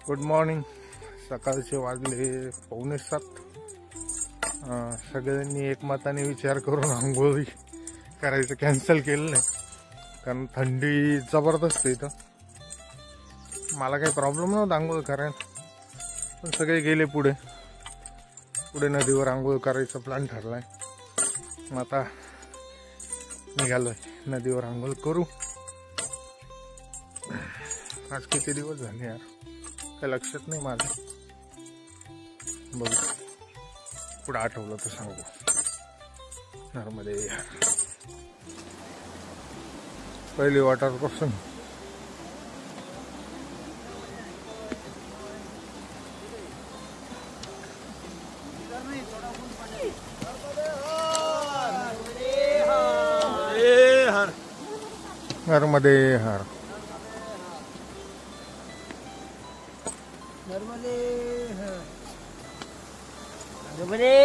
Good morning. सकाळचे वाजले 6:45. सगळ्यांनी एकमताने विचार करून आंघोळी करायचं कॅन्सल केलं नाही, कारण थंडी जबरदस्त आहे इथं. मला काही प्रॉब्लेम नव्हता आंघोळ करायला, पण सगळे गेले पुढे नदीवर आंघोळ करायचा प्लॅन ठरलाय. मग आता निघालोय नदीवर आंघोळ करू. आज किती दिवस झाले यार, काही लक्षात नाही माझं. बघू पुढे आठवलं तर सांगू. नर्मदे यार, पहिली वॉटर क्रॉसिंग. नर्मदे हर. नर्मदे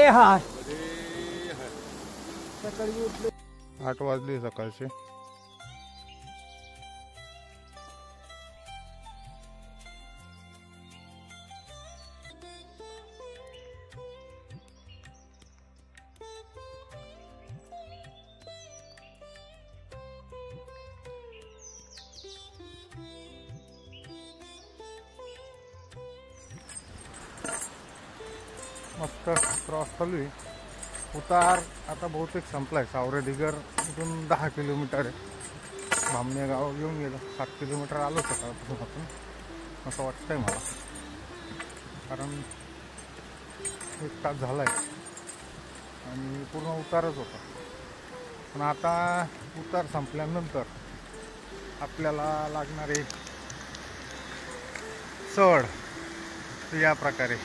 हर. 8 वाजले सकाळचे. मस्त क्रॉस चालू आहे. उतार आता बहुतेक संपलाय. सावरेडिगर इथून 10 किलोमीटर आहे. भामणे गाव येऊन गेलं. 7 किलोमीटर आलो सकाळपासून आपण, असं वाटतंय मला, कारण 1 तास झालाय आणि पूर्ण उतारच होता. पण आता उतार संपल्यानंतर आपल्याला लागणारे चढ या प्रकारे.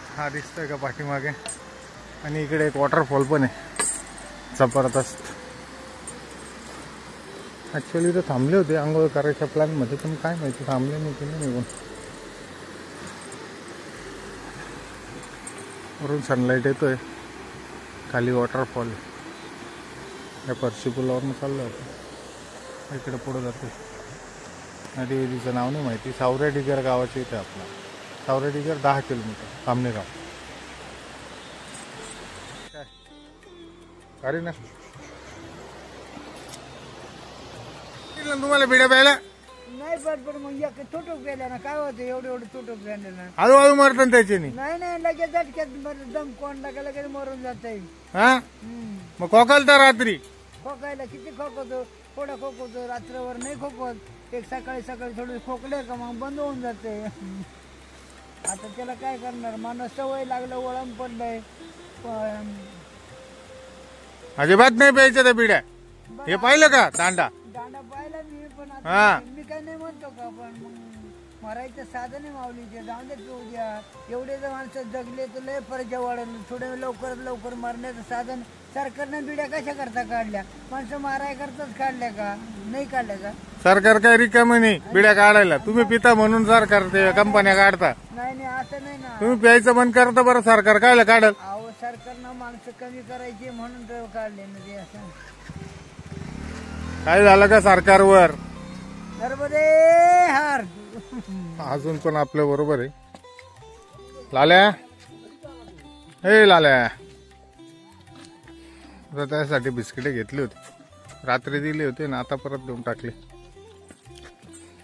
हा दिसतोय का पाठीमागे, आणि इकडे एक वॉटरफॉल पण आहे जबरदस्त. ॲक्च्युली तर थांबले होते आंघोळ करायच्या प्लॅनमध्ये, पण काय माहिती थांबले नाही की नाही. निघून वरून सनलाईट येतोय, खाली वॉटरफॉल. या पर्शी पुलावरून चाललं होतं, इकडे पुढं जाते. नदीचं नाव नाही माहिती. सावरेडिगर गावाचे इथे आपला. सावरेडिगर 10 किलोमीटर भामणे गाव. अरे ना तुम्हाला बिड्या प्यायला नाही, पण मग एक तुटूक गेल्या ना, काय होतं एवढे तुटूक गेले ना. हळूहळू मरतात त्याचे. नाही लगेच झटक्यात दम कोंडला का लगेच मरून जाते. हा मग खोकलता रात्री. खोकायला किती खोकवतो, थोडं खोकवतो, रात्रभर नाही खोकवत. एक सकाळी थोडे खोकले का मग बंद होऊन जाते. आता त्याला काय करणार, माणूस सवय लागलं, वळण पडलंय. अजिबात नाही प्यायचं त्या बिड्या. हे पाहिलं का दांडा पाहिला मी, पण हा. आता मी काय नाही म्हणतो का, पण मग मरायचं साधन आहे माऊलीचे. जाऊन दे तू द्या. एवढे जर माणसं जगले तर लय परजा वाढेल. थोडे लवकर मरण्याचं साधन सरकारने बिड्या कशा करता काढल्या? माणसं माराय करताच काढल्या का? नाही काढल्या का? सरकार काय रिकामी नाही बिड्या काढायला. तुम्ही पिता म्हणून सरकार ते कंपन्या काढता. नाही असं नाही ना. तुम्ही प्यायचं बंद करता, बरं सरकार कायला काढल? अहो, सरकारनं माणसं कमी करायची म्हणून तर काढले ना ते. असं काय झालं का सरकारवर? नर्मदे हर. अजून पण आपल्या बरोबर आहे लाल्या. हे लाल्या, त्यासाठी बिस्किटे घेतली होती, रात्री दिली होती ना, आता परत देऊन टाकली.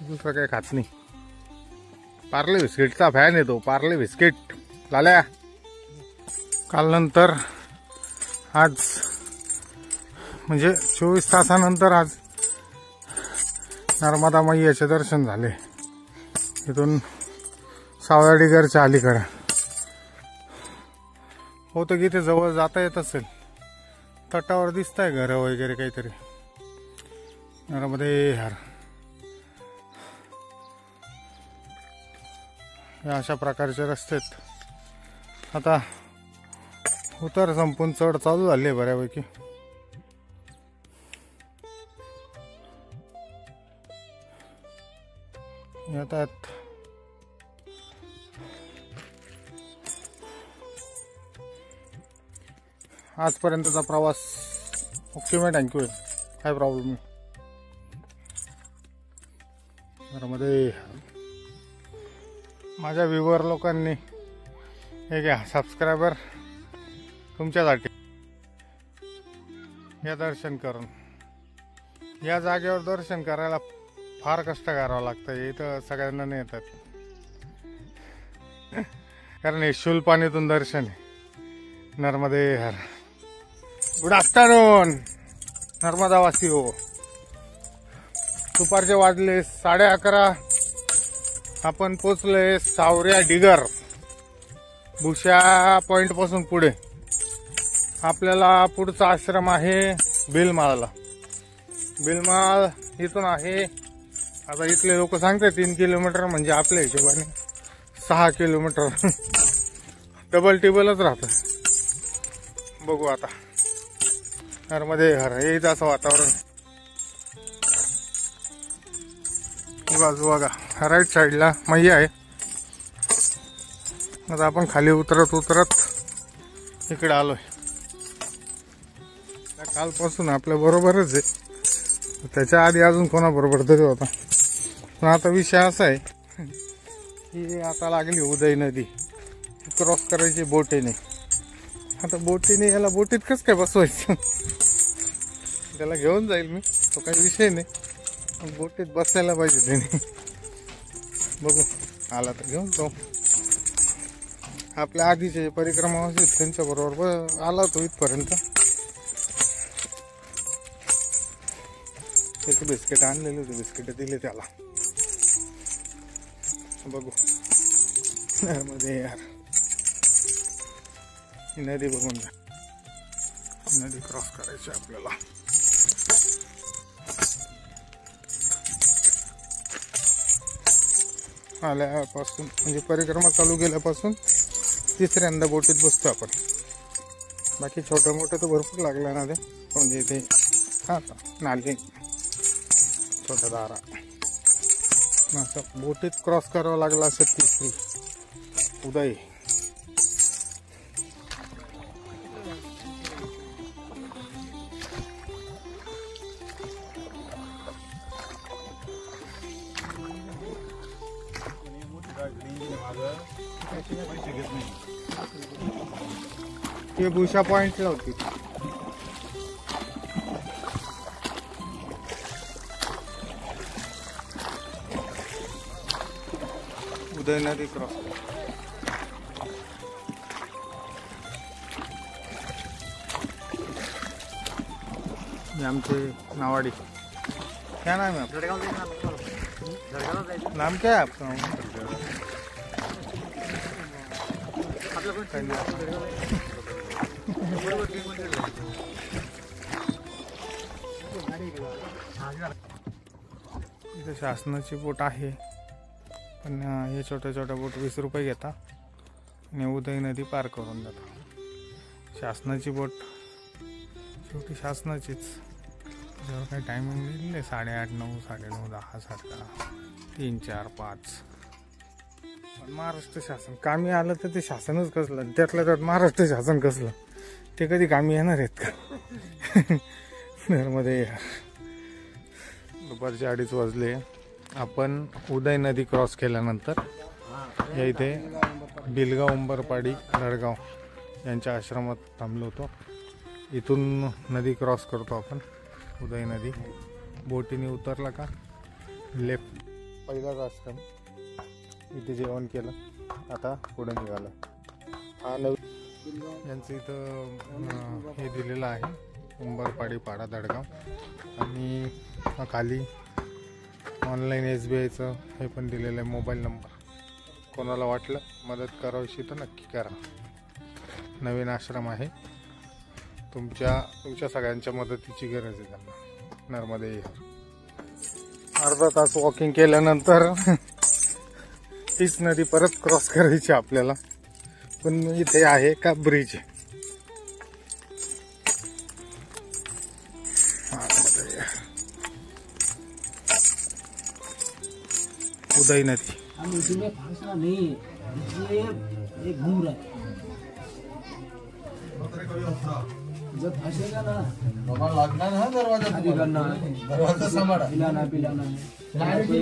दुसरं काही खात नाही. पार्ले बिस्किटचा फॅन येतो. पार्ले बिस्किट लाल्या. काल नंतर आज म्हणजे 24 तासानंतर आज नर्मदा मैयाचे दर्शन झाले. इथून सावरेडिगरच्या अलीकडे होतं की ते जवळ जाता येत असेल. तटावर दिसतंय घरं वगैरे काहीतरी. नर्मदे हर. या अशा प्रकारचे रस्ते आहेत. आता उतार संपून चढ चालू झाली आहे बऱ्यापैकी. येतात आजपर्यंतचा प्रवास ओके. थँक्यू. काय प्रॉब्लेम नाही. मध्ये माझ्या व्ह्यूवर लोकांनी हे घ्या सबस्क्रायबर तुमच्यासाठी या दर्शन करून या जागेवर दर्शन करायला फार कष्ट करावं लागतं. इथं सगळ्यांना नाही येतात कारण हे शूलपाणीतून दर्शन आहे. नर्मदे हर. गुड आफ्टरनून नर्मदावासी हो. दुपारचे वाजले 11:30. आपण पोचलोय सावऱ्या डिगर भुशा पॉइंट पासून पुढे. आपल्याला पुढचा आश्रम आहे बिलमाळला. बिलमाळ इथून आहे आता इथले लोक सांगतात 3 किलोमीटर, म्हणजे आपल्या हिशोबाने 6 किलोमीटर. डबल टेबलच राहतं. बघू आता नर्मदे हर. येत असं वातावरण. बाजू बघा राईट साईडला मैया आहे. आता आपण खाली उतरत इकडे आलोय. कालपासून आपल्या बरोबरच आहे. त्याच्या आधी अजून कोणाबरोबर तरी होता. पण आता विषय असा आहे की आता लागली उदय नदी क्रॉस करायची बोटीने. आता बोटीने याला बोटीत कसं काय बसवायचं. त्याला घेऊन जाईल मी, तो काही विषय नाही. बोटीत बसायला पाहिजे त्याने. बघू आला तर घेऊन जाऊ. आपल्या आधीचे परिक्रमा होते त्यांच्या बरोबर आला तो इथपर्यंत. त्याचे बिस्किट आणलेले होते, बिस्किट दिले त्याला. बघू मध्ये यार ही नदी बघून जा. नदी क्रॉस करायची आपल्याला. आल्यापासून म्हणजे परिक्रमा चालू केल्यापासून 3ऱ्यांदा बोटीत बसतो आपण. बाकी छोटं मोठं तर भरपूर लागलं ना ते, म्हणजे इथे हा नाली छोटा दारा असं बोटीत क्रॉस करावं लागला असं. 3री उदय. हे भुशा पॉइंटला होती. उदय नदी क्रॉस. आमचे नावाडी क्या नाम है आपका? नाम क्या है आपका? इथे शासनाची बोट आहे, पण हे छोट्या छोट्या बोट 20 रुपये घेता आणि उदय नदी पार करून जातात. शासनाची बोट शेवटी शासनाचीच. त्याच्यावर काही टायमिंग दिलेलं आहे 8:30, 9, 9:30, 10, 11, 3, 4, 5. पण महाराष्ट्र शासन कामी आलं तर ते शासनच कसलं. त्यातलं त्यात महाराष्ट्र शासन कसलं. ते कधी कामी येणार आहेत का. नर्मदे यार. दुपारचे 2:30 वाजले. आपण उदय नदी क्रॉस केल्यानंतर या इथे बिलगाव, उंबरपाडी, रडगाव यांच्या आश्रमात थांबलो होतो. इथून नदी क्रॉस करतो आपण उदय नदी. बोटीने उतरला का लेफ्ट पहिलाच आश्रम. इथे जेवण केलं, आता पुढे निघालं. हा यांचं इथं हे दिलेलं आहे उंबरपाडी, पाडा, दडगाव. आणि खाली ऑनलाईन SBIचं हे पण दिलेलं आहे मोबाईल नंबर. कोणाला वाटलं मदत करावीशी तर नक्की करा. नवीन आश्रम आहे. तुमच्या सगळ्यांच्या मदतीची गरज आहे त्यांना. नर्मदे यार. अर्धा तास वॉकिंग केल्यानंतर तीच नदी परत क्रॉस करायची आपल्याला. पण इथे आहे का ब्रिज. उदय नदी. हम इसमें फंसना नहीं है, इसलिए ये घूम रहा है. जब फंसेगा ना लगना है दरवाजा, दरवाजा संभाला, पिलाना है. गाडी